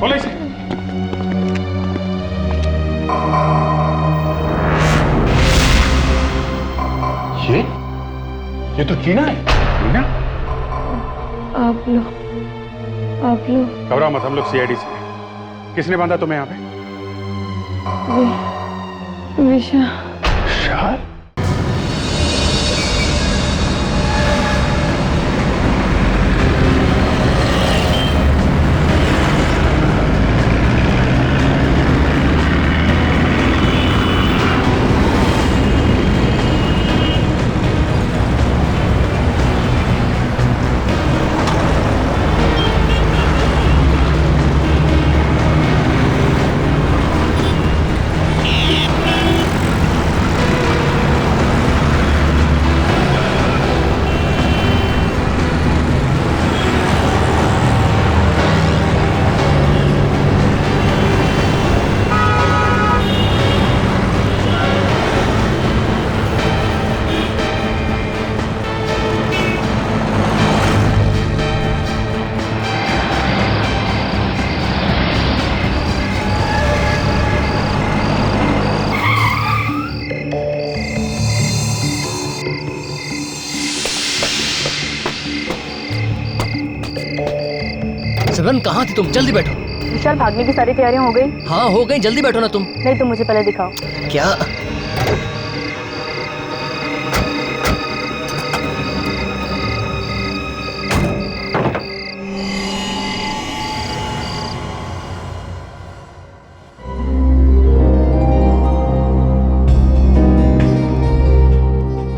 खोलो इसे। ये तो टीना है। टीना, आप लोग घबराओ मत, हम लोग सीआईडी से हैं। किसने बांधा तुम्हें यहाँ पे? विशाल। सिमरन, कहाँ थी तुम? जल्दी बैठो। विशाल, भागने की सारी तैयारियां हो गई? हाँ हो गई, जल्दी बैठो ना तुम। नहीं, तुम मुझे पहले दिखाओ। क्या?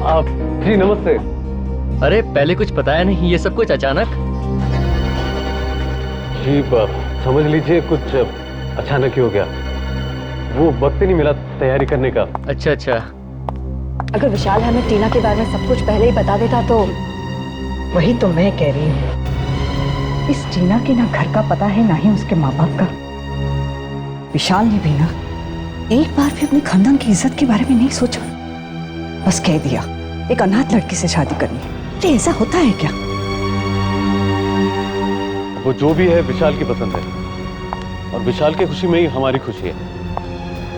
आप जी नमस्ते। अरे पहले कुछ बताया नहीं, ये सब कुछ अचानक? जी समझ लीजिए कुछ अचानक ही हो गया, वो वक्त ही नहीं मिला तैयारी करने का। अच्छा अच्छा। अगर विशाल हमें टीना के बारे में सब कुछ पहले ही बता देता तो। वही तो मैं कह रही हूँ, इस टीना के ना घर का पता है ना ही उसके माँ बाप का। विशाल ने भी ना एक बार भी अपने खानदान की इज्जत के बारे में नहीं सोचा, बस कह दिया एक अनाथ लड़की से शादी करनी है। अरे ऐसा होता है क्या? वो जो भी है विशाल की पसंद है, और विशाल की खुशी में ही हमारी खुशी है।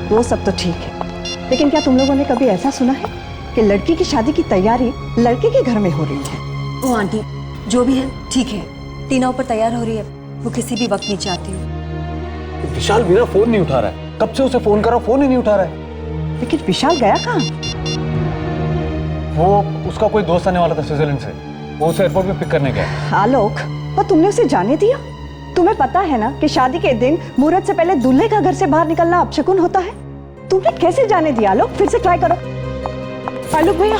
वो सब तो ठीक है, लेकिन क्या तुम लोगों ने कभी ऐसा सुना है कि लड़की की शादी की तैयारी लड़के के घर में हो रही है? ओ आंटी, जो भी है ठीक है, टीना ऊपर तैयार हो रही है, वो किसी भी वक्त नीचे आती है। विशाल बिना फोन नहीं उठा रहा है, कब से उसे फोन करा, फोन ही नहीं उठा रहा है। लेकिन विशाल गया कहाँ? वो उसका कोई दोस्त आने वाला था स्विट्जरलैंड से, वो उसे एयरपोर्ट पे पिक करने गया। आलोक, और तुमने उसे जाने दिया? तुम्हें पता है ना कि शादी के दिन मुहूर्त से पहले दूल्हे का घर से बाहर निकलना अपशकुन होता है। तुमने कैसे जाने दिया? आलोक, फिर से ट्राई करो। आलोक भैया,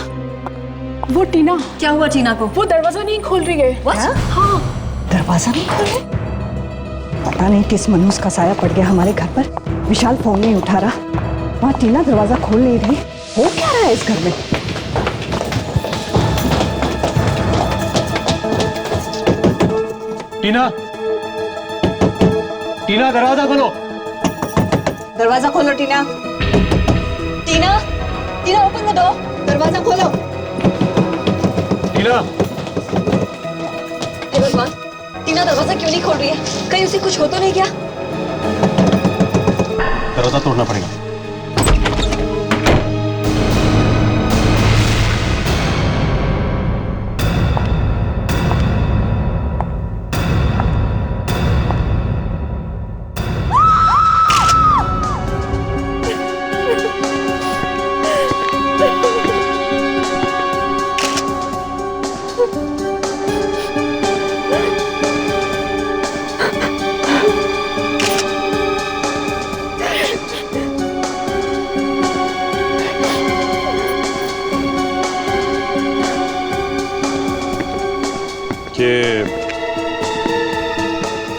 वो टीना। क्या हुआ टीना को? वो दरवाजा नहीं खोल रही है। हाँ, दरवाजा नहीं खोल रहे? पता नहीं किस मनहूस का साया पड़ गया हमारे घर पर। विशाल फोन नहीं उठा रहा, वहाँ टीना दरवाजा खोल नहीं रही। हो क्या रहा है इस घर में? टीना, टीना दरवाजा खोलो। दरवाजा खोलो टीना। टीना, टीना ओपन द डोर, दरवाजा खोलो। टीना, हे भगवान, टीना दरवाजा क्यों नहीं खोल रही है? कहीं उसे कुछ हो तो नहीं गया? दरवाजा तोड़ना पड़ेगा।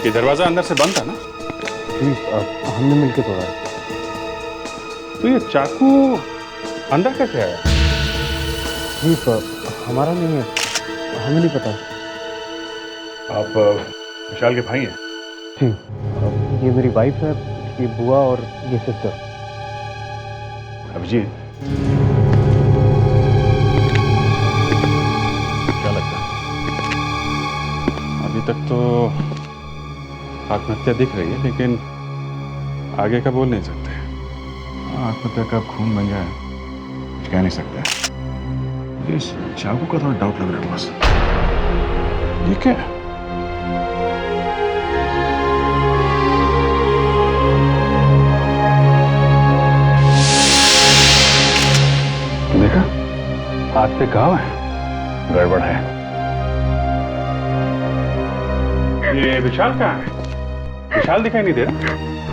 ये दरवाजा अंदर से बंद था ना? हमने मिलके तोड़ा है। तो ये चाकू अंदर कैसे आया? जी हमारा नहीं है, हमें नहीं पता। आप विशाल के भाई हैं? जी, ये मेरी वाइफ है, ये बुआ और ये सिस्टर। अभिजीत, क्या लगता है अभी तक तो आत्महत्या दिख रही है, लेकिन आगे का बोल नहीं सकते। आत्महत्या कब खून बन जाए कुछ कह नहीं सकते। ये चाकू का थोड़ा डाउट लग रहा है बॉस। ये क्या है? देखा, हाथ पे घाव है, गड़बड़ है। ये विशाल कहाँ है? विशाल दिखाई नहीं दे रहा।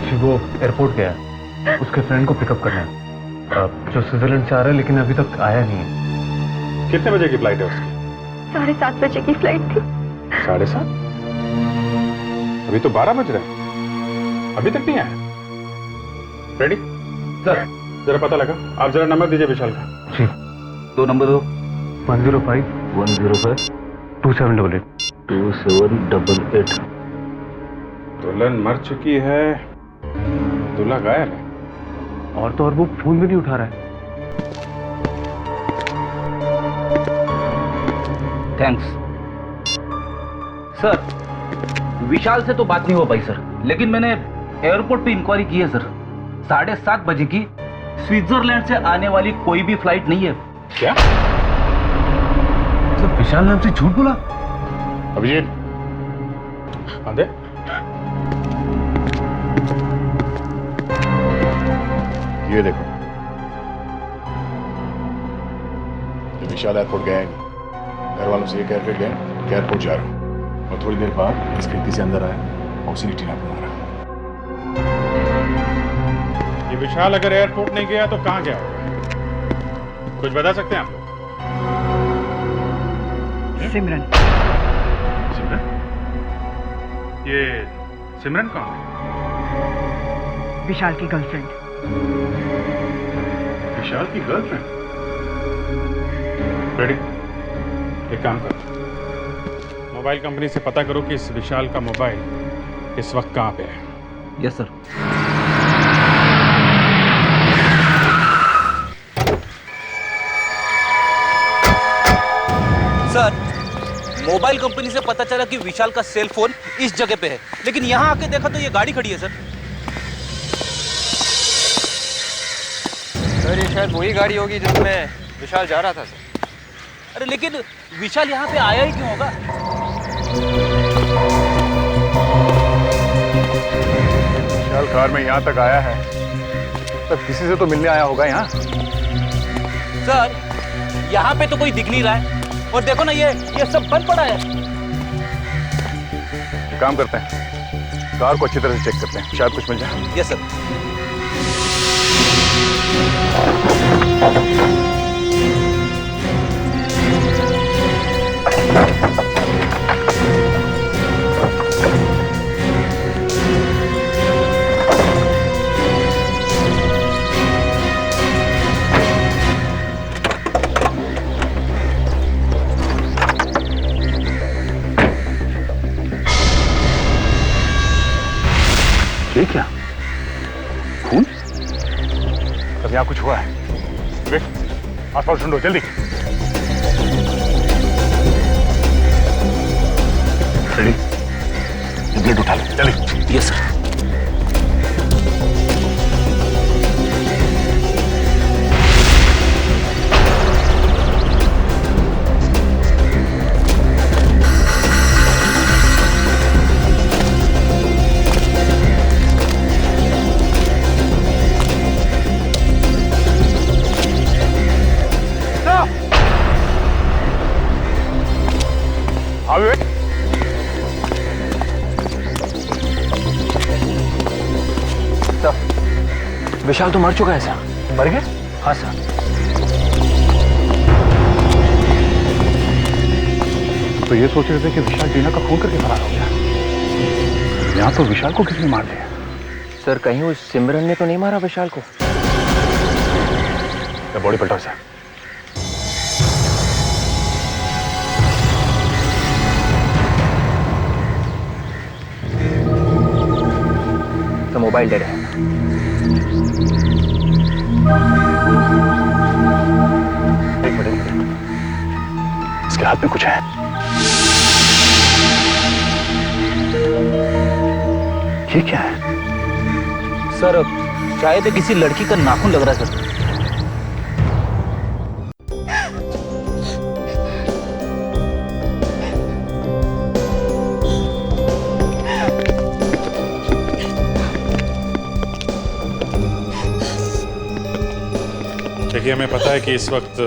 जी वो एयरपोर्ट गया है, उसके फ्रेंड को पिकअप करना है, जो स्विट्जरलैंड से आ रहा है, लेकिन अभी तक आया नहीं है। कितने बजे की फ्लाइट है उसकी? 7:30 बजे की फ्लाइट थी। 7:30? अभी तो 12 बज रहे हैं, अभी तक नहीं आया। रेडी सर, जरा पता लगा। आप जरा नंबर दीजिए विशाल का। जी 2 नंबर दो। 105 105 2788 2788। दुल्हन मर चुकी है, दूल्हा गायब है। और तो और वो फोन भी नहीं उठा रहा है। Thanks sir. विशाल से तो बात नहीं हो पाई सर, लेकिन मैंने एयरपोर्ट पे इंक्वायरी की है सर। 7:30 बजे की स्विट्जरलैंड से आने वाली कोई भी फ्लाइट नहीं है। क्या? तो विशाल ने हमसे झूठ बोला? अभिजीत, आंदे। ये देखो, ये विशाल एयरपोर्ट गया है नहीं। घर वालों से ये कह के गए कि एयरपोर्ट जा रहा हूँ, और थोड़ी देर बाद इस खिड़की से अंदर आया और उसी ने टीना को मारा। ये विशाल अगर एयरपोर्ट नहीं गया तो कहाँ गया होगा? कुछ बता सकते हैं आप लोग? सिमरन। सिमरन? ये सिमरन कौन है? विशाल की गर्लफ्रेंड। विशाल की गर्लफ्रेंड? रेडी, एक काम करो, मोबाइल कंपनी से पता करो कि इस विशाल का मोबाइल इस वक्त कहाँ पे है। Yes sir. Sir, mobile company से पता चला कि विशाल का सेल फोन इस जगह पे है, लेकिन यहाँ आके देखा तो ये गाड़ी खड़ी है सर। सर ये शायद वही गाड़ी होगी जिसमें विशाल जा रहा था सर। अरे लेकिन विशाल यहाँ पे आया ही क्यों होगा? विशाल कार में यहाँ तक आया है, तब किसी से तो मिलने आया होगा यहाँ। सर, यहाँ पे तो कोई दिख नहीं रहा है, और देखो ना ये सब बंद पड़ा है। एक काम करते हैं, कार को अच्छी तरह से चेक करते हैं, शायद कुछ मिल जाए। Yes sir. ये क्या? खून? तब यहाँ कुछ हुआ है। देख, आसपास ढूंढो जल्दी। रेडी? ये ब्लेड उठा लो जल्दी। Yes sir. विशाल तो मर चुका है सर। मर गए? हाँ सर। तो ये सोच रहे थे कि विशाल टीना का खून करके फरार हो गया। यहाँ तो विशाल को किसने मार दिया? सर कहीं उस सिमरन ने तो नहीं मारा विशाल को? बॉडी पलटाओ सर। तो मोबाइल डेड है। एक मिनट, इसके हाथ में कुछ है। ये क्या है? सर शायद ये किसी लड़की का नाखून लग रहा है सर। देखिए, हमें पता है कि इस वक्त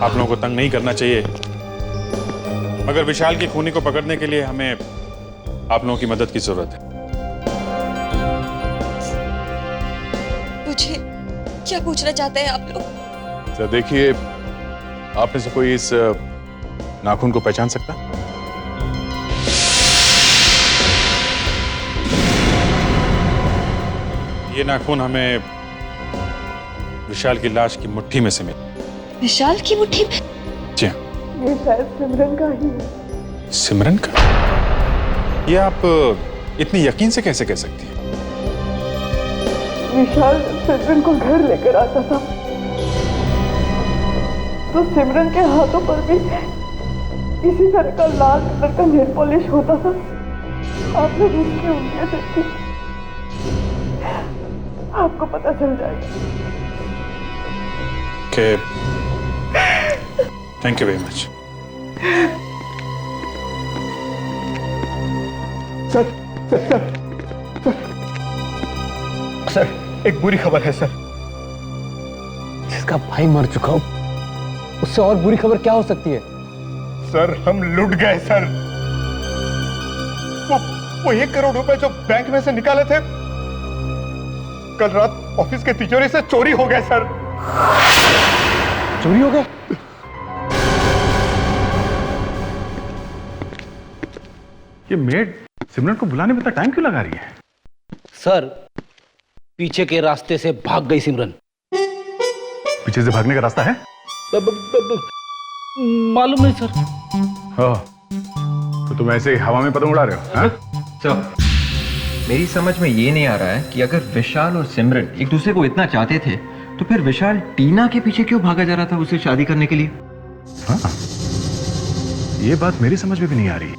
आप लोगों को तंग नहीं करना चाहिए, मगर विशाल की खूनी को पकड़ने के लिए हमें आप लोगों की मदद की जरूरत है। मुझे क्या पूछना चाहते हैं आप लोग? सर देखिए, आप में से कोई इस नाखून को पहचान सकता? ये नाखून हमें विशाल की लाश की मुट्ठी में से मिला। विशाल की मुट्ठी में? जी हाँ। ये शायद सिमरन का ही है। सिमरन का? ये आप इतनी यकीन से कैसे कह सकती हैं? विशाल सिमरन को घर लेकर आता था तो सिमरन के हाथों पर भी इसी तरह का लाल कलर का नेल पॉलिश होता था। आपने उसकी उंगलियां देखी, आपको पता चल जाएगा। Okay. Thank you very much. Sir एक बुरी खबर है सर। जिसका भाई मर चुका हो, उससे और बुरी खबर क्या हो सकती है? सर हम लुट गए सर। वो 1 करोड़ रुपए जो बैंक में से निकाले थे, कल रात ऑफिस के तिजोरी से चोरी हो गए सर। चोरी हो गए? ये मेड सिमरन को बुलाने में इतना टाइम क्यों लगा रही है? सर पीछे के रास्ते से भाग गई सिमरन। पीछे से भागने का रास्ता है? मालूम नहीं सर। तो तुम ऐसे ही हवा में पतंग उड़ा रहे हो? हाँ? सर मेरी समझ में ये नहीं आ रहा है कि अगर विशाल और सिमरन एक दूसरे को इतना चाहते थे तो फिर विशाल टीना के पीछे क्यों भागा जा रहा था उससे शादी करने के लिए? हाँ, ये बात मेरी समझ में भी नहीं आ रही।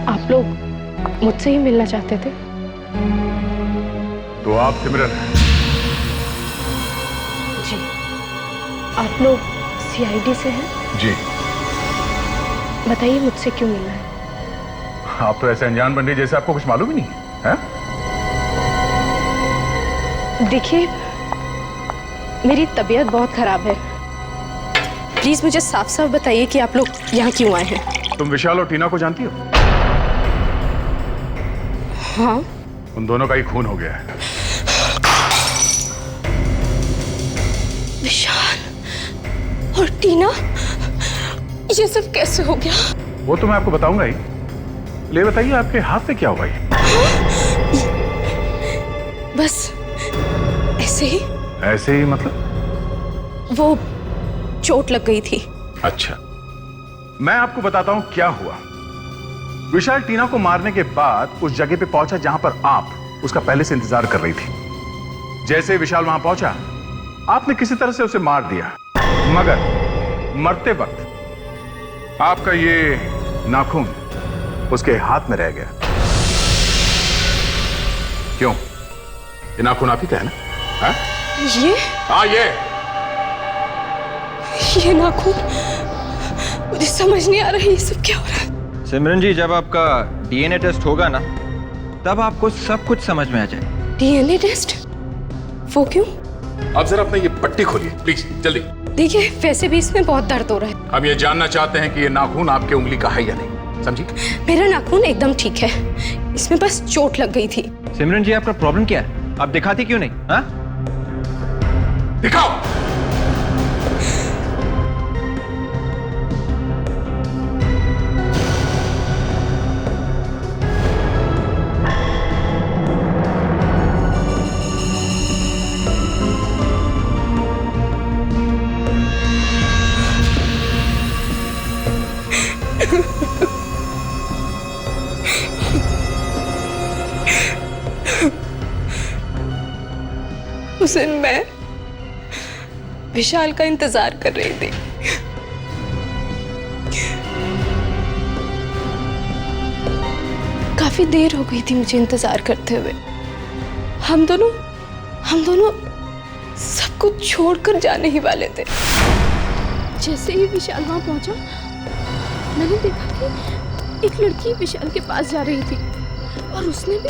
आप लोग मुझसे ही मिलना चाहते थे? तो आप सिमरन हैं? जी। आप लोग सीआईडी से हैं? जी। बताइए मुझसे क्यों मिलना है? आप तो ऐसे अनजान बन रही जैसे आपको कुछ मालूम ही नहीं है? देखिए, मेरी तबीयत बहुत खराब है। प्लीज मुझे साफ साफ बताइए कि आप लोग यहाँ क्यों आए हैं? तुम विशाल और टीना को जानती हो? हाँ। उन दोनों का ही खून हो गया है। विशाल और टीना, ये सब कैसे हो गया? वो तो मैं आपको बताऊंगा ही। ले बताइए, आपके हाथ में क्या हुआ ये? बस ऐसे ही। ऐसे ही मतलब? वो चोट लग गई थी। अच्छा, मैं आपको बताता हूं क्या हुआ। विशाल टीना को मारने के बाद उस जगह पे पहुंचा जहां पर आप उसका पहले से इंतजार कर रही थी। जैसे ही विशाल वहां पहुंचा, आपने किसी तरह से उसे मार दिया, मगर मरते वक्त आपका ये नाखून उसके हाथ में रह गया। क्यों? ये नाखून आप ही का है ना? हाँ? ये? हाँ, ये नाखून, मुझे समझ नहीं आ रहा है ये सब क्या हो रहा है। सिमरन जी, जब आपका डीएनए टेस्ट होगा ना, तब आपको सब कुछ समझ में आ जाए। DNA test? वो क्यों? अब जरा अपना ये पट्टी खोलिए प्लीज, जल्दी। देखिए, वैसे भी इसमें बहुत दर्द हो रहा है। हम ये जानना चाहते हैं कि ये नाखून आपके उंगली का है या नहीं, समझी? मेरा नाखून एकदम ठीक है, इसमें बस चोट लग गई थी। सिमरन जी, आपका प्रॉब्लम क्या है? आप दिखाती क्यों नहीं? हाँ, दिखाओ। दिन मैं विशाल का इंतजार कर रही थी। काफी देर हो गई थी मुझे इंतजार करते हुए। हम दोनों सब कुछ छोड़कर जाने ही वाले थे। जैसे ही विशाल वहां पहुंचा, मैंने देखा कि एक लड़की विशाल के पास जा रही थी और उसने भी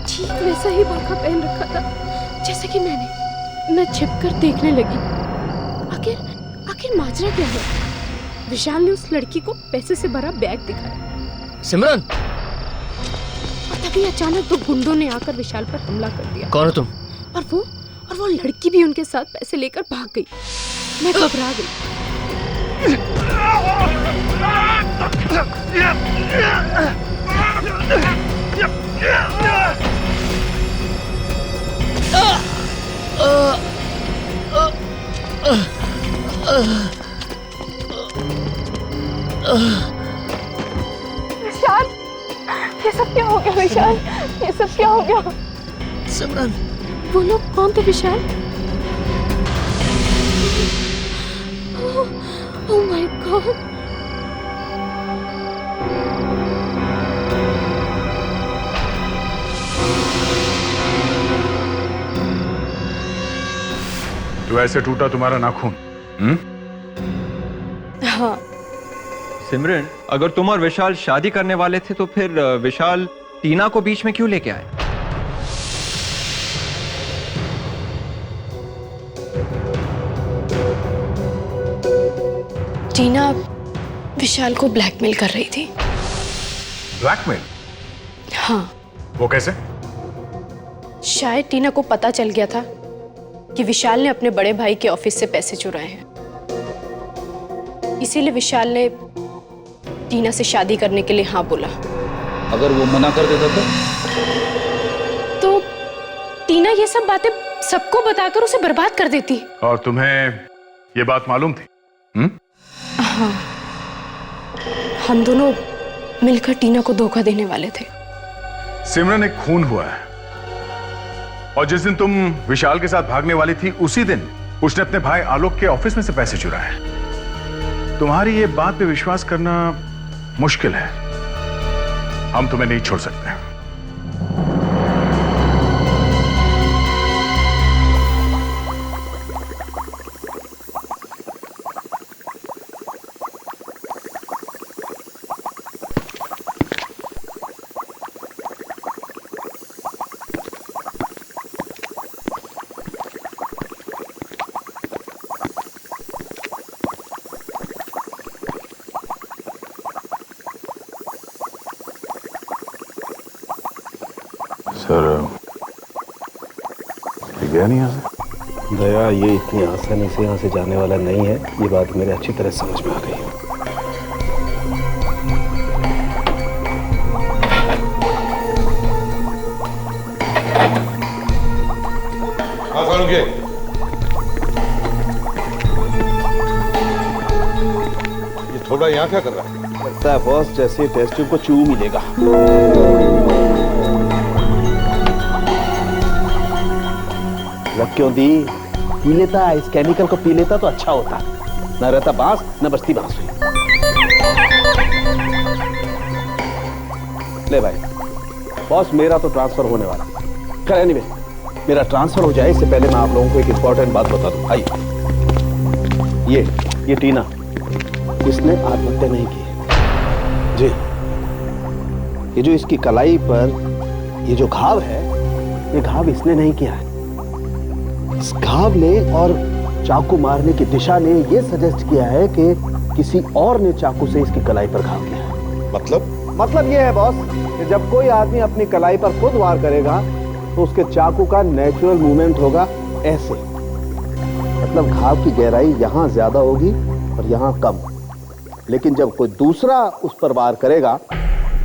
ठीक वैसा ही बुर्का पहन रखा था जैसे कि मैंने। मैं छिपकर देखने लगी। आखिर माजरा क्या है? विशाल ने उस लड़की को पैसे से भरा बैग दिखाया। सिमरन, और तभी अचानक दो गुंडों ने आकर विशाल पर हमला कर दिया। कौन हो तुम? और वो लड़की भी उनके साथ पैसे लेकर भाग गई। मैं घबरा गई। विशाल, ये सब क्या हो गया? विशाल, ये सब क्या हो गया? सिमरन, वो लोग कौन थे विशाल? Oh my God. तो ऐसे टूटा तुम्हारा नाखून? हाँ। सिमरन, अगर तुम और विशाल शादी करने वाले थे तो फिर विशाल टीना को बीच में क्यों लेके आए? टीना विशाल को ब्लैकमेल कर रही थी। ब्लैकमेल? हाँ। वो कैसे? शायद टीना को पता चल गया था कि विशाल ने अपने बड़े भाई के ऑफिस से पैसे चुराए हैं। इसीलिए विशाल ने टीना से शादी करने के लिए हाँ बोला। अगर वो मना कर देता तो टीना ये सब बातें सबको बताकर उसे बर्बाद कर देती। और तुम्हें ये बात मालूम थी? हाँ, हम दोनों मिलकर टीना को धोखा देने वाले थे। सिमरन, एक खून हुआ है और जिस दिन तुम विशाल के साथ भागने वाली थी उसी दिन उसने अपने भाई आलोक के ऑफिस में से पैसे चुराए। तुम्हारी ये बात पे विश्वास करना मुश्किल है। हम तुम्हें नहीं छोड़ सकते। सर, गया नहीं यहाँ से? दया, ये इतनी आसानी से यहाँ से जाने वाला नहीं है। ये बात मेरे अच्छी तरह समझ में आ गई। हाँ फारूक, ये थोड़ा यहाँ क्या कर रहा है? लगता है बॉस जैसे टेस्ट ट्यूब को चू मिलेगा। रख क्यों दी? पी लेता, इस केमिकल को पी लेता तो अच्छा होता। न रहता बांस, न बचती बांसुरी। ले भाई, बॉस मेरा तो ट्रांसफर होने वाला। खैर एनीवे, मेरा ट्रांसफर हो जाए इससे पहले मैं आप लोगों को एक इंपॉर्टेंट बात बता दूं। आइए, ये टीना, इसने आत्महत्या नहीं की है जी। ये जो इसकी कलाई पर ये जो घाव है, ये घाव इसने नहीं किया है। इस घाव ने और चाकू मारने की दिशा ने ये सजेस्ट किया है कि किसी और ने चाकू से इसकी कलाई पर घाव किया है। मतलब ये है बॉस कि जब कोई आदमी अपनी कलाई पर खुद वार करेगा तो उसके चाकू का नेचुरल मूवमेंट होगा ऐसे। मतलब घाव की गहराई यहाँ ज्यादा होगी और यहाँ कम। लेकिन जब कोई दूसरा उस पर वार करेगा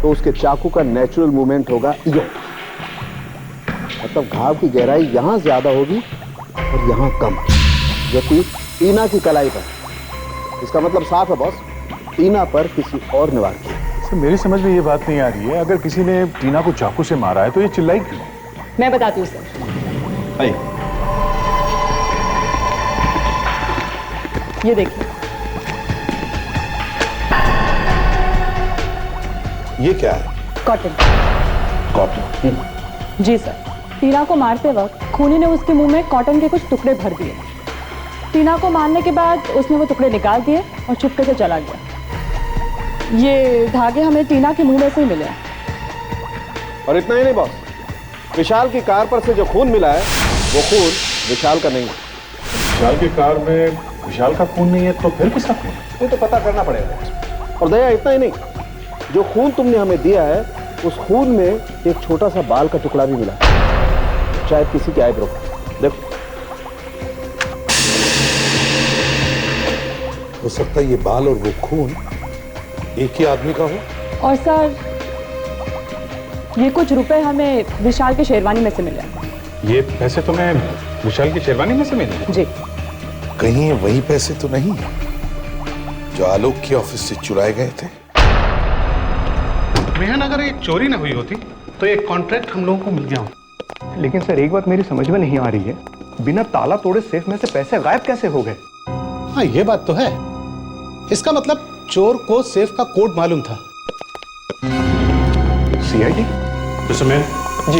तो उसके चाकू का नेचुरल मूवमेंट होगा यो। मतलब घाव की गहराई यहाँ ज्यादा होगी और यहाँ कम, जबकि टीना की कलाई पर। इसका मतलब साफ है बॉस, टीना पर किसी और ने वार किया। मेरी समझ में ये बात नहीं आ रही है, अगर किसी ने टीना को चाकू से मारा है तो ये चिल्लाई क्यों? मैं बताती हूँ सर। ये देखिए। ये क्या है? कॉटन। कॉटन? जी सर। टीना को मारते वक्त खूनी ने उसके मुंह में कॉटन के कुछ टुकड़े भर दिए। टीना को मारने के बाद उसने वो टुकड़े निकाल दिए और चुपके से चला गया। ये धागे हमें टीना के मुंह में से ही मिले। और इतना ही नहीं बॉस, विशाल की कार पर से जो खून मिला है वो खून विशाल का नहीं है। विशाल की कार में विशाल का खून नहीं है तो फिर किसका खून है? ये तो पता करना पड़ेगा। और दया इतना ही नहीं, जो खून तुमने हमें दिया है उस खून में एक छोटा सा बाल का टुकड़ा भी मिला, शायद किसी के आईब्रो का। देखो, हो सकता है ये बाल और वो खून एक ही आदमी का हो। और सर ये कुछ रुपए हमें विशाल के शेरवानी में से मिले। ये पैसे तुम्हें विशाल की शेरवानी में से मिले? जी। कहीं ये वही पैसे तो नहीं जो आलोक के ऑफिस से चुराए गए थे? मेहन, अगर ये चोरी ना हुई होती तो ये कॉन्ट्रैक्ट हम लोगों को मिल गया होता। लेकिन सर एक बात मेरी समझ में नहीं आ रही है, बिना ताला तोड़े सेफ में से पैसे गायब कैसे हो गए? हाँ ये बात तो है। इसका मतलब चोर को सेफ का कोड मालूम था। सीआईडी? तो सुमेर जी।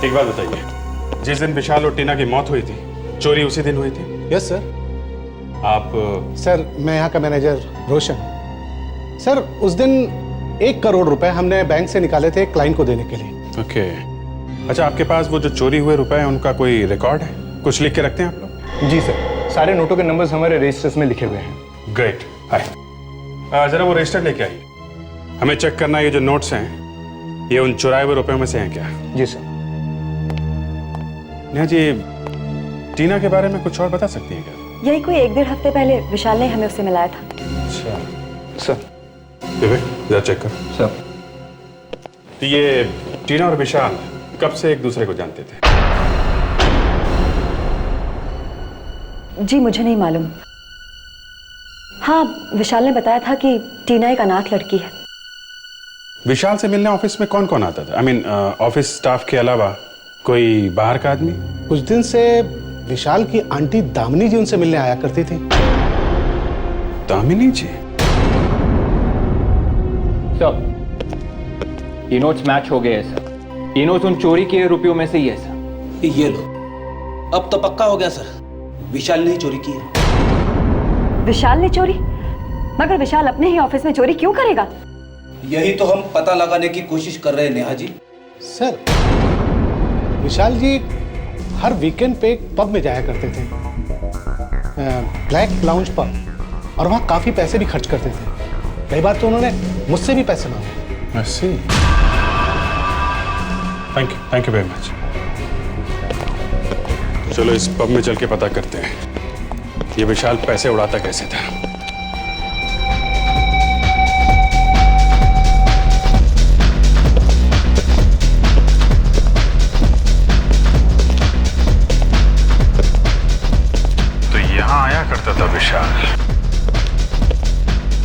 एक बात बताइए, जिस दिन विशाल और टीना की मौत हुई थी, चोरी उसी दिन हुई थी? Yes sir. आप? सर मैं यहाँ का मैनेजर रोशन। सर उस दिन 1 करोड़ रुपए हमने बैंक से निकाले थे क्लाइंट को देने के लिए। ओके। अच्छा, आपके पास वो जो चोरी हुए रुपए हैं उनका कोई रिकॉर्ड है? कुछ लिख के रखते हैं आप लोग? जी सर, सारे नोटों के नंबर्स हमारे रजिस्टर्स में लिखे हुए हैं। ग्रेट। हाय, जरा वो रजिस्टर लेके आइए। हमें चेक करना है ये जो नोट्स हैं ये उन चुराए हुए रुपयों में से हैं क्या? जी सर। नेहा जी, टीना के बारे में कुछ और बता सकती हैं क्या? यही कोई 1-1.5 हफ्ते पहले विशाल ने हमें उससे मिलाया था। अच्छा सर। विवेक, जरा चेक कर। सर। तो ये टीना और विशाल कब से एक दूसरे को जानते थे? जी मुझे नहीं मालूम। हाँ, विशाल ने बताया था कि टीना एक अनाथ लड़की है। विशाल से मिलने ऑफिस में कौन कौन आता था? आई मीन ऑफिस स्टाफ के अलावा कोई बाहर का आदमी? कुछ दिन से विशाल की आंटी दामिनी जी उनसे मिलने आया करती थी। दामिनी जी? सर ये नोट्स मैच हो गए हैं सर। ये नोट्स उन चोरी किए रुपयों में से ही है सर। ये लो, अब तो पक्का हो गया सर, विशाल ने ही चोरी की है। विशाल ने चोरी? मगर विशाल अपने ही ऑफिस में चोरी क्यों करेगा? यही तो हम पता लगाने की कोशिश कर रहे हैं नेहा जी। सर विशाल जी हर वीकेंड पे एक पब में जाया करते थे, ब्लैक लाउंज पब, और वहाँ काफी पैसे भी खर्च करते थे। कई बार तो उन्होंने मुझसे भी पैसे मांगे। ऐसे? Thank you very much. चलो इस पब में चल के पता करते हैं ये विशाल पैसे उड़ाता कैसे था। तो यहां आया करता था विशाल।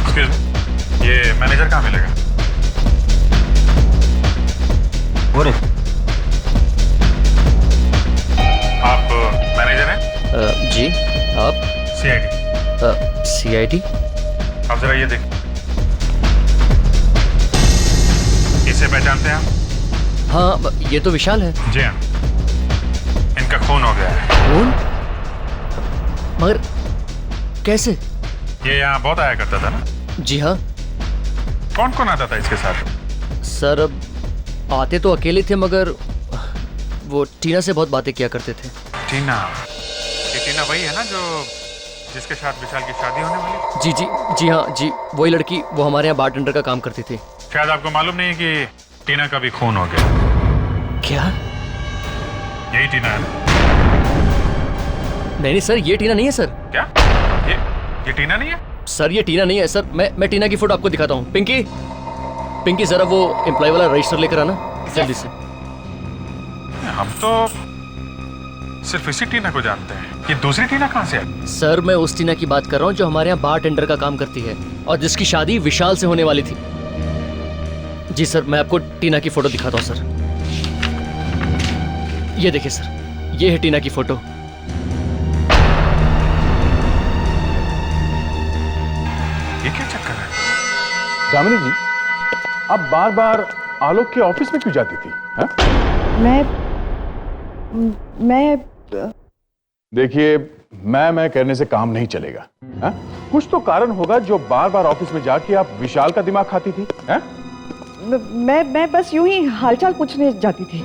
एक्सक्यूज मी, ये मैनेजर कहाँ मिलेगा? आप मैनेजर हैं? जी। आप? सीआईडी। सीआईडी? आप जरा ये देख, इसे पहचानते हैं आप? हाँ ये तो विशाल है। जी हाँ, इनका खून हो गया है। खून? मगर कैसे? ये यहाँ बहुत आया करता था ना? जी हाँ। कौन कौन आता था इसके साथ? सर अब आते तो अकेले थे मगर वो टीना से बहुत बातें किया करते थे। टीना? ये टीना वही है ना जो जिसके साथ विशाल की शादी होने वाली? जी जी जी हाँ जी, वही लड़की, वो हमारे यहाँ बारटेंडर का काम करती थी। शायद आपको मालूम नहीं है कि टीना का भी खून हो गया। क्या? यही टीना है ना? नहीं सर, ये टीना नहीं है सर। क्या? ये टीना नहीं है? सर ये टीना नहीं है सर। मैं टीना की फोटो आपको दिखाता हूँ। पिंकी जरा वो एम्प्लॉय वाला रजिस्टर लेकर आना जल्दी से। हम तो सिर्फ इसी टीना को जानते हैं, ये दूसरी टीना कहाँ से आई? सर मैं उस टीना की बात कर रहा हूँ जो हमारे यहाँ बारटेंडर का काम करती है और जिसकी शादी विशाल से होने वाली थी। जी सर, मैं आपको टीना की फोटो दिखाता हूँ सर। ये देखिए सर, ये है टीना की फोटो। दामिनी जी, आप बार बार आलोक के ऑफिस में क्यों जाती थी? हा? मैं देखिए, मैं कहने से काम नहीं चलेगा। हा? कुछ तो कारण होगा जो बार बार ऑफिस में जाके आप विशाल का दिमाग खाती थी। हा? मैं बस यूं ही हालचाल पूछने जाती थी।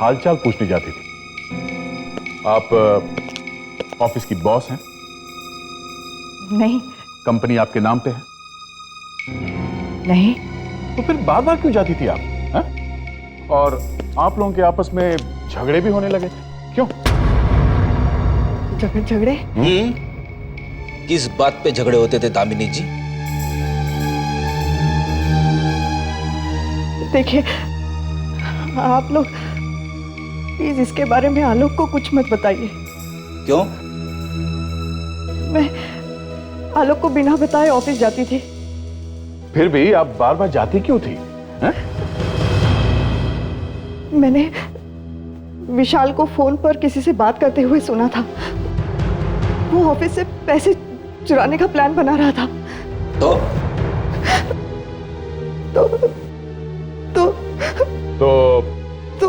हालचाल पूछने जाती थी? आप ऑफिस की बॉस हैं? नहीं। कंपनी आपके नाम पे है? नहीं। तो फिर बार बार क्यों जाती थी आप? हा? और आप लोगों के आपस में झगड़े भी होने लगे, क्यों? झगड़े? किस बात पे झगड़े होते थे दामिनी जी? देखिए, आप लोग प्लीज इसके बारे में आलोक को कुछ मत बताइए। क्यों? मैं आलोक को बिना बताए ऑफिस जाती थी। फिर भी आप बार बार जाती क्यों थी? हा? मैंने विशाल को फोन पर किसी से बात करते हुए सुना था। वो ऑफिस से पैसे चुराने का प्लान बना रहा था। तो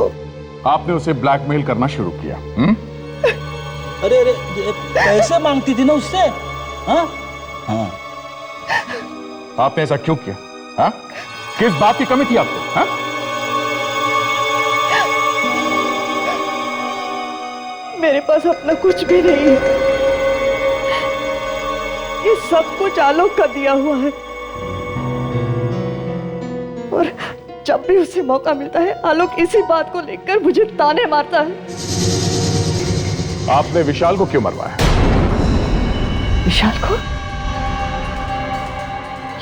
आपने उसे ब्लैकमेल करना शुरू किया? अरे पैसे मांगती थी ना उससे? हाँ? हाँ। आपने ऐसा क्यों किया? हाँ? किस बात की कमी थी आपको? हाँ? मेरे पास अपना कुछ भी नहीं है। ये सब कुछ आलोक का दिया हुआ है। और जब भी उसे मौका मिलता है, आलोक इसी बात को लेकर मुझे ताने मारता है। आपने विशाल को क्यों मरवाया? विशाल को?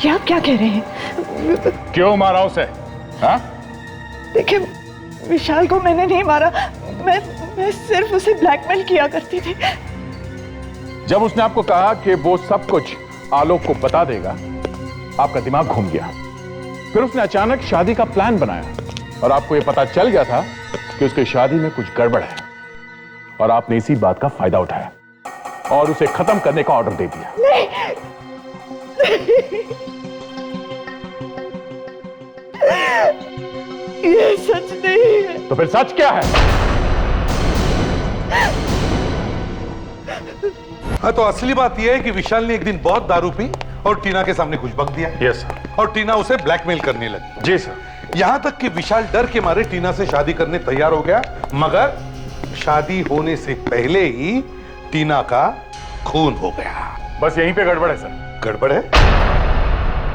ये आप क्या कह रहे हैं? क्यों मारा उसे? हाँ? देखिए, विशाल को मैंने नहीं मारा। मैं सिर्फ उसे ब्लैकमेल किया करती थी। जब उसने आपको कहा कि वो सब कुछ आलोक को बता देगा, आपका दिमाग घूम गया। फिर उसने अचानक शादी का प्लान बनाया और आपको यह पता चल गया था कि उसकी शादी में कुछ गड़बड़ है, और आपने इसी बात का फायदा उठाया और उसे खत्म करने का ऑर्डर दे दिया। नहीं। ये सच नहीं है। तो फिर सच क्या है? हाँ, तो असली बात यह है कि विशाल ने एक दिन बहुत दारू पी और टीना के सामने कुछ बक दिया। Yes sir. और टीना उसे ब्लैकमेल करने लगी। जी सर। यहां तक कि विशाल डर के मारे टीना से शादी करने तैयार हो गया, मगर शादी होने से पहले ही टीना का खून हो गया। बस यहीं पे गड़बड़ है सर। गड़बड़ है?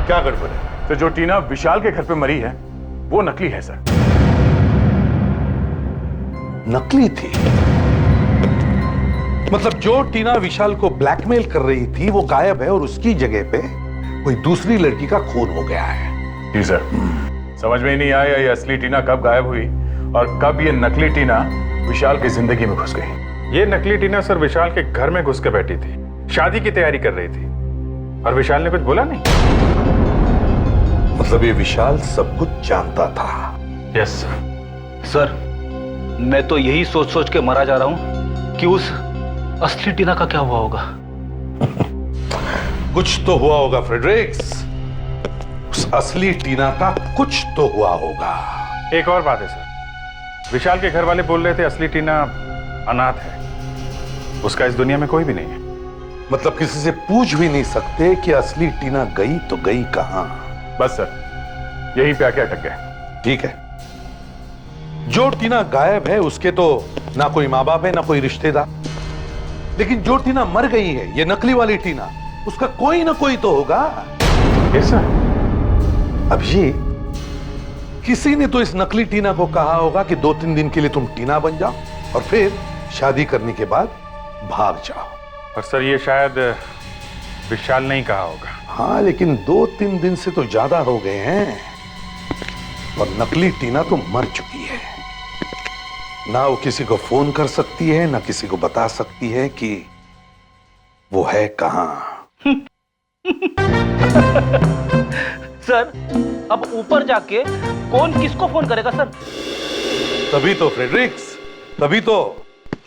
क्या गड़बड़ है? तो जो टीना विशाल के घर पे मरी है, वो नकली है सर। नकली थी? मतलब जो टीना विशाल को ब्लैकमेल कर रही थी वो गायब है और उसकी जगह पे कोई दूसरी लड़की का खून हो गया है। जी सर। समझ में ही नहीं आया ये असली टीना कब गायब हुई और कब ये नकली टीना विशाल की जिंदगी में घुस गई। ये नकली टीना सर विशाल के घर में घुस के बैठी थी, शादी की तैयारी कर रही थी, और विशाल ने कुछ बोला नहीं। मतलब ये विशाल सब कुछ जानता था? Yes sir. सर, मैं तो यही सोच सोच के मरा जा रहा हूं कि उस असली टीना का क्या हुआ होगा। कुछ तो हुआ होगा फ्रेडरिक्स, उस असली टीना का कुछ तो हुआ होगा। एक और बात है सर, विशाल के घर वाले बोल रहे थे असली टीना अनाथ है, उसका इस दुनिया में कोई भी नहीं है। मतलब किसी से पूछ भी नहीं सकते कि असली टीना गई तो गई कहां? बस सर, यहीं पे आके अटक गए। ठीक है, जो टीना गायब है उसके तो ना कोई माँ बाप है ना कोई रिश्तेदार, लेकिन जो टीना मर गई है, ये नकली वाली टीना, उसका कोई ना कोई तो होगा। Yes sir. अब ये किसी ने तो इस नकली टीना को कहा होगा कि 2-3 दिन के लिए तुम टीना बन जाओ और फिर शादी करने के बाद भाग जाओ। और सर ये शायद विशाल ने ही कहा होगा। हाँ, लेकिन 2-3 दिन से तो ज्यादा हो गए हैं और नकली टीना तो मर चुकी है। ना वो किसी को फोन कर सकती है, ना किसी को बता सकती है कि वो है कहां। सर, अब ऊपर जाके कौन किसको फोन करेगा सर? तभी तो फ्रेडरिक्स, तभी तो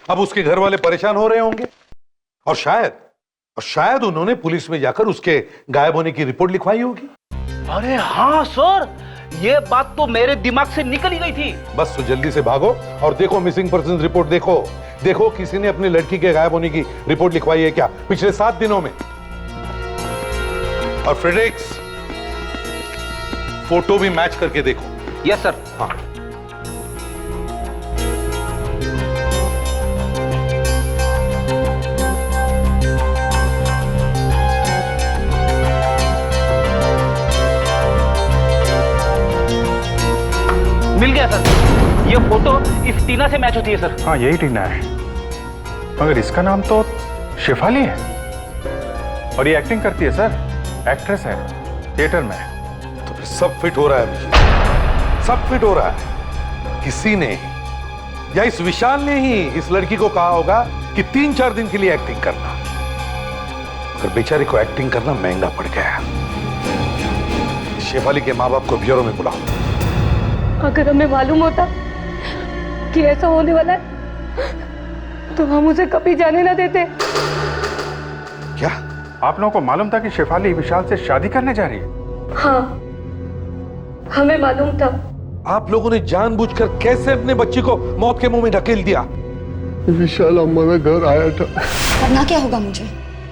अब उसके घर वाले परेशान हो रहे होंगे, और शायद उन्होंने पुलिस में जाकर उसके गायब होने की रिपोर्ट लिखवाई होगी। अरे हाँ सर, ये बात तो मेरे दिमाग से निकल ही गई थी। बस तो जल्दी से भागो और देखो मिसिंग पर्सन रिपोर्ट देखो। देखो किसी ने अपनी लड़की के गायब होने की रिपोर्ट लिखवाई है क्या पिछले 7 दिनों में। और फ्रेडरिक्स, फोटो भी मैच करके देखो। Yes sir. हाँ। मिल गया सर, ये फोटो इस टीना से मैच होती है सर। हाँ यही टीना है, मगर इसका नाम तो शेफाली है और ये एक्टिंग करती है सर, एक्ट्रेस है थिएटर में। तो फिर सब फिट हो रहा है अभिजीत, सब फिट हो रहा है। किसी ने या इस विशाल ने ही इस लड़की को कहा होगा कि 3-4 दिन के लिए एक्टिंग करना, मगर बेचारी को एक्टिंग करना महंगा पड़ गया। शेफाली के माँ बाप को ब्यूरो में बुलाओ। अगर हमें मालूम होता कि ऐसा होने वाला है तो हम उसे कभी जाने ना देते। क्या आप लोगों को मालूम था कि शेफाली विशाल से शादी करने जा रही है? हाँ, हमें मालूम था। आप लोगों ने जानबूझकर कैसे अपने बच्ची को मौत के मुंह में ढकेल दिया? विशाल हमारे घर आया था। करना क्या होगा मुझे?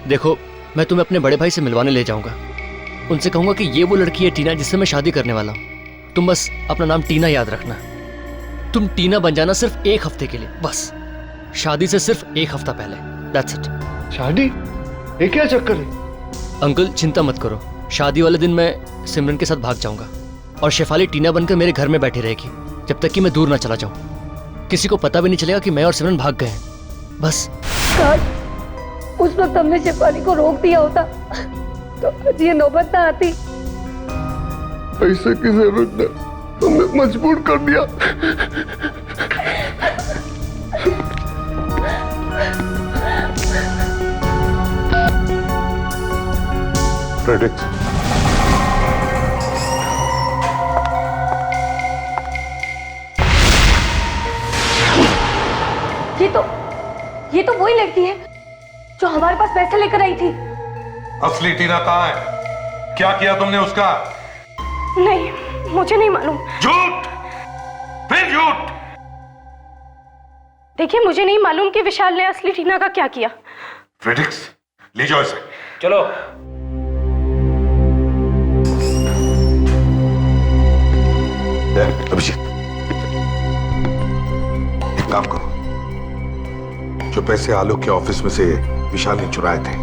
देखो, मैं तुम्हें अपने बड़े भाई से मिलवाने ले जाऊंगा। उनसे कहूंगा कि ये वो लड़की है टीना जिससे मैं शादी करने वाला हूँ। तुम बस अपना नाम टीना याद रखना। तुम टीना बन जाना सिर्फ 1 हफ्ते के लिए, बस। शादी से सिर्फ 1 हफ्ता पहले। That's it। शादी? ये क्या चक्कर है? अंकल चिंता मत करो, शादी वाले दिन मैं सिमरन के साथ भाग जाऊंगा और शेफाली टीना बनकर मेरे घर में बैठी रहेगी जब तक कि मैं दूर ना चला जाऊं। किसी को पता भी नहीं चलेगा कि मैं और सिमरन भाग गए हैं, बस। काश उस वक्त हमने शेफाली को रोक दिया होता तो आज ये नौबत ना आती। पैसे की जरूरत ने हमें मजबूर कर दिया। फ्रेडरिक्स, ये तो वही लड़की है जो हमारे पास पैसे लेकर आई थी। असली टीना कहाँ है? क्या किया तुमने उसका? नहीं, मुझे नहीं मालूम। झूठ, फिर झूठ। देखिए, मुझे नहीं मालूम कि विशाल ने असली टीना का क्या किया। फ्रेडरिक्स, ले जाओ इसे। चलो। अभिजीत, एक काम करो, जो पैसे आलोक के ऑफिस में से विशाल ने चुराए थे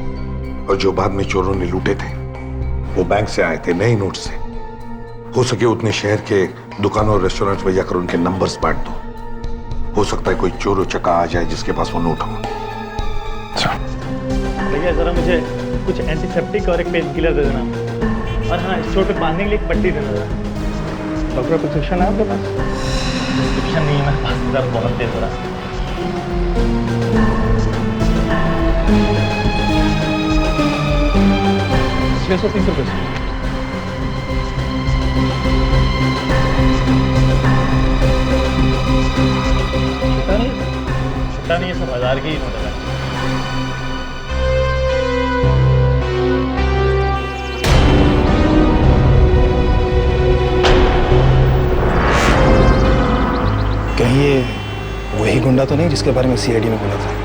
और जो बाद में चोरों ने लूटे थे, वो बैंक से आए थे, नए नोट से। हो सके उतने शहर के दुकानों और रेस्टोरेंट में जाकर उनके नंबर्स बांट दो। हो सकता है कोई चोर चक्का आ जाए जिसके पास वो नोट हो। भैया जरा मुझे कुछ एंटीसेप्टिक और एक पेन किलर दे देना, और हाँ इस चोट पे बांधने के लिए एक पट्टी दे देना। डॉक्टर प्रिस्क्रिप्शन है आपके पास? प्रिस्क्रिप्शन नहीं है मेरे पास, दर्द बहुत तेज हो रहा है। 630 रुपये। छुट्टा नहीं है, सब 1000 की ही नोट है। कहीं ये वही गुंडा तो नहीं जिसके बारे में सीआईडी ने बोला था?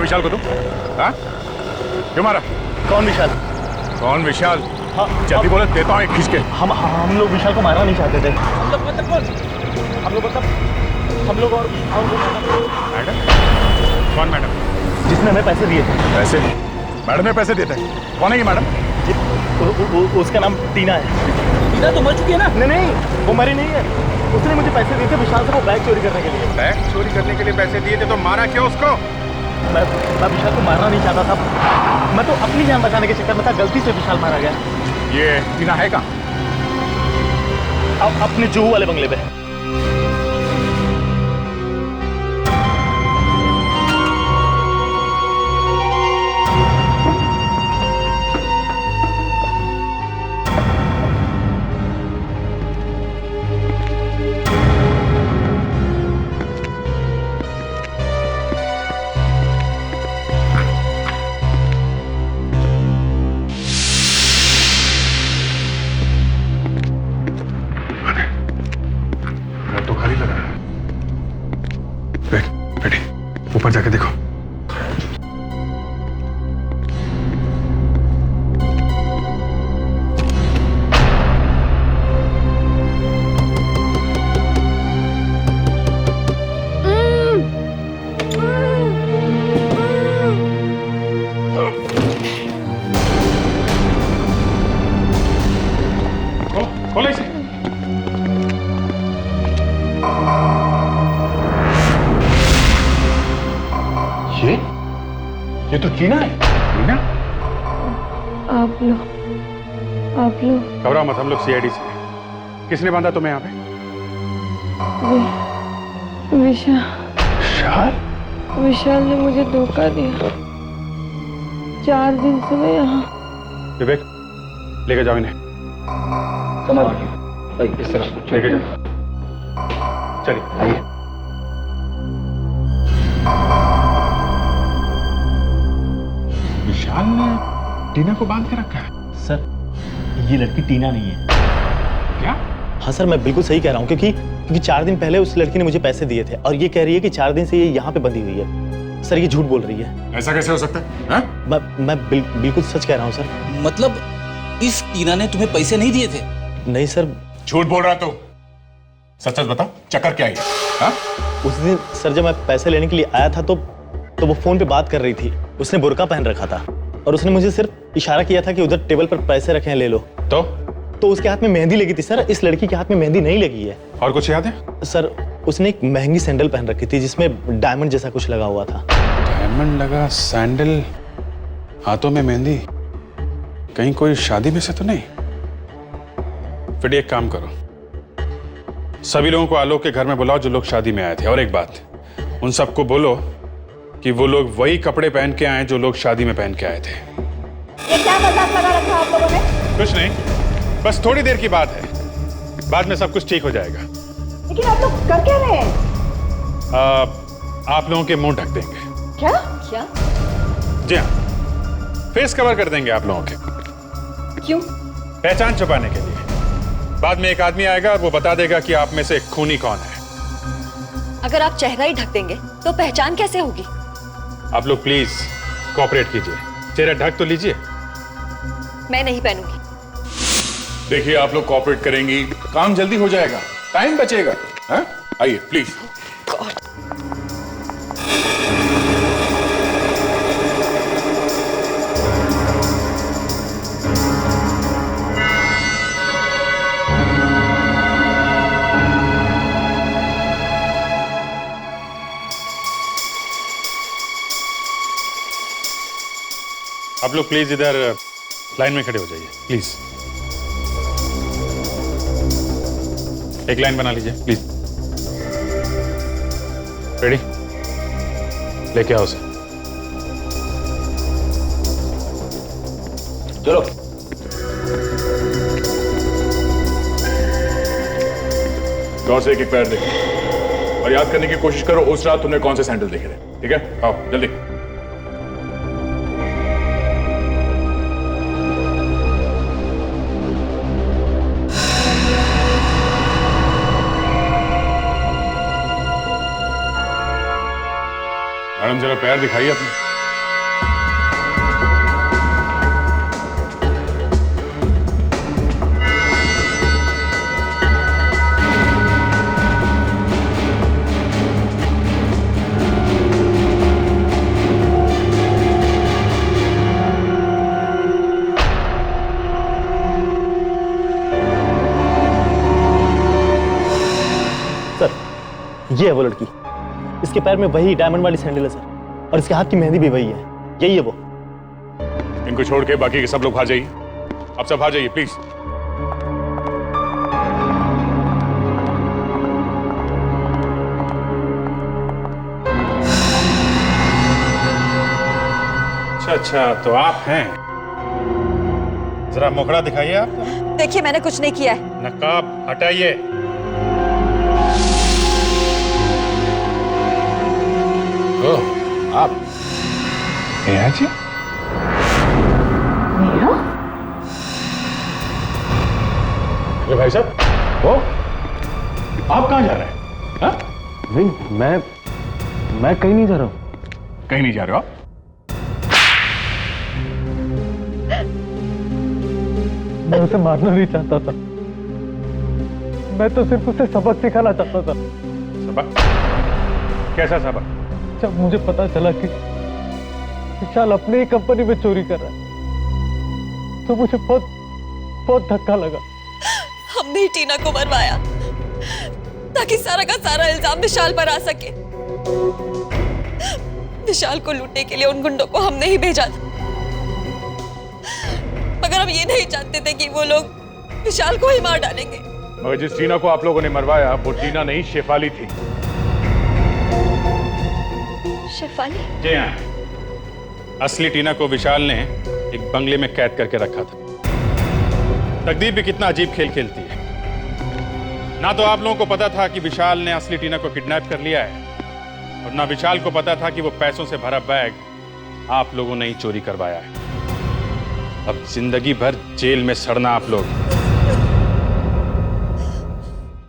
विशाल को तुम? हाँ? क्यों मारा? कौन विशाल? कौन विशाल? हाँ, जल्दी बोले, देता हूँ एक खींच के। हम लोग विशाल को मारना नहीं चाहते थे। हम लोग और मैडम? कौन मैडम? जिसने हमें पैसे दिए थे। पैसे? मैडम ने पैसे देते हैं? कौन है ये मैडम? उसका नाम टीना है। टीना तो मर चुकी है ना? नहीं, वो मरी नहीं है। उसने मुझे पैसे दिए थे विशाल से वो बैग चोरी करने के लिए। बैग चोरी करने के लिए पैसे दिए थे तो मारा क्यों उसको? मैं विशाल को मारना नहीं चाहता था। मैं तो अपनी जान बचाने के चक्कर में था, गलती से विशाल मारा गया। ये टीना है कहाँ? अब अपने जुहू वाले बंगले पे। ऊपर जाके देखो। खोलो इसे। ये तो टीना है। टीना? आप लोग घबराओ मत, हम लोग सीआईडी से हैं। किसने बांधा तुम्हें यहाँ पे? विशाल ने मुझे धोखा दिया। 4 दिन से मैं यहाँ। विवेक, लेके जाओ इन्हें। इस तरह लेके जाओ। चलिए आइए। विशाल ने टीना को बांध के रखा है। सर, ये लड़की टीना नहीं है। क्या? हाँ सर, मैं बिल्कुल सही कह रहा हूँ क्योंकि 4 दिन पहले उस लड़की ने मुझे पैसे दिए थे और ये कह रही है कि 4 दिन से ये यहाँ पे बंधी हुई है। सर, ये झूठ बोल रही है। ऐसा कैसे हो सकता है? मैं बिल्कुल सच कह रहा हूँ सर। मतलब इस टीना ने तुम्हें पैसे नहीं दिए थे? नहीं सर। झूठ बोल रहा तो सच सच बताओ, चक्कर क्या है? हाँ? उस दिन सर जब मैं पैसे लेने के लिए आया था तो वो फोन पे बात कर रही थी। उसने बुर्का पहन रखा था और उसने मुझे सिर्फ इशारा किया था कि उधर टेबल पर पैसे रखे हैं, ले लो। तो उसके हाथ में मेहंदी लगी थी सर। इस लड़की के हाथ में मेहंदी नहीं लगी है। और कुछ याद है? सर, उसने एक महंगी सैंडल पहन रखी थी जिसमें डायमंड जैसा कुछ लगा हुआ था। डायमंड लगा सैंडल, हाथों में मेहंदी। कहीं कोई शादी में से तो नहीं? फिर एक काम करो, सभी लोगों को आलोक के घर में बुलाओ जो लोग शादी में आए थे। और एक बात, उन सबको बोलो कि वो लोग वही कपड़े पहन के आए जो लोग शादी में पहन के आए थे। ये क्या मजाक लगा रखा आप लोगों ने? कुछ नहीं, बस थोड़ी देर की बात है, बाद में सब कुछ ठीक हो जाएगा। लेकिन आप लोग कर क्या रहे हैं? आप लोगों के मुंह ढक देंगे। क्या? जी हाँ, फेस कवर कर देंगे आप लोगों के। क्यों? पहचान छुपाने के लिए। बाद में एक आदमी आएगा और वो बता देगा कि आप में से खूनी कौन है। अगर आप चेहरा ही ढक देंगे तो पहचान कैसे होगी? आप लोग प्लीज कोऑपरेट कीजिए, चेहरा ढक तो लीजिए। मैं नहीं पहनूंगी। देखिए, आप लोग कोऑपरेट करेंगी, काम जल्दी हो जाएगा, टाइम बचेगा। हाँ? आइए प्लीज। आप लोग प्लीज इधर लाइन में खड़े हो जाइए, प्लीज। एक लाइन बना लीजिए प्लीज। रेडी? लेके आओ उसे। चलो। गौर से एक पैर देखो और याद करने की कोशिश करो उस रात तुमने कौन से सैंडल देखे थे। ठीक है, आओ जल्दी। मैडम जरा पैर दिखाइए अपने। ये है वो लड़की, इसके पैर में वही डायमंड वाली सैंडल है सर, और इसके हाथ की मेहंदी भी वही है। यही है वो। इनको छोड़ के बाकी के सब लोग बाहर जाइए। आप सब बाहर जाइए प्लीज। अच्छा, तो आप हैं। जरा मुखड़ा दिखाइए आप। देखिए मैंने कुछ नहीं किया है। नकाब हटाइए। ओह, आप नेहा जी? नेहा? अरे भाई साहब, वो आप कहाँ जा रहे हैं? हाँ? नहीं, मैं कहीं नहीं जा रहा हूँ। कहीं नहीं जा रहे हो आप? मैं उसे मारना नहीं चाहता था, मैं तो सिर्फ उसे सबक सिखाना चाहता था। सबक? कैसा सबक? जब मुझे पता चला कि विशाल अपनी ही कंपनी में चोरी कर रहा है, तो मुझे बहुत धक्का लगा। हमने ही टीना को मरवाया ताकि सारा का सारा इल्जाम विशाल पर आ सके। विशाल को लूटने के लिए उन गुंडों को हमने ही भेजा था, मगर हम ये नहीं जानते थे कि वो लोग विशाल को ही मार डालेंगे। मगर जिस टीना को आप लोगों ने मरवाया वो टीना नहीं, शेफाली थी। शेफाली? जी हाँ। असली टीना को विशाल ने एक बंगले में कैद करके रखा था। तकदीर भी कितना अजीब खेल खेलती है। ना तो आप लोगों को पता था कि विशाल ने असली टीना को किडनैप कर लिया है, और ना विशाल को पता था कि वो पैसों से भरा बैग आप लोगों ने ही चोरी करवाया है। अब जिंदगी भर जेल में सड़ना आप लोग।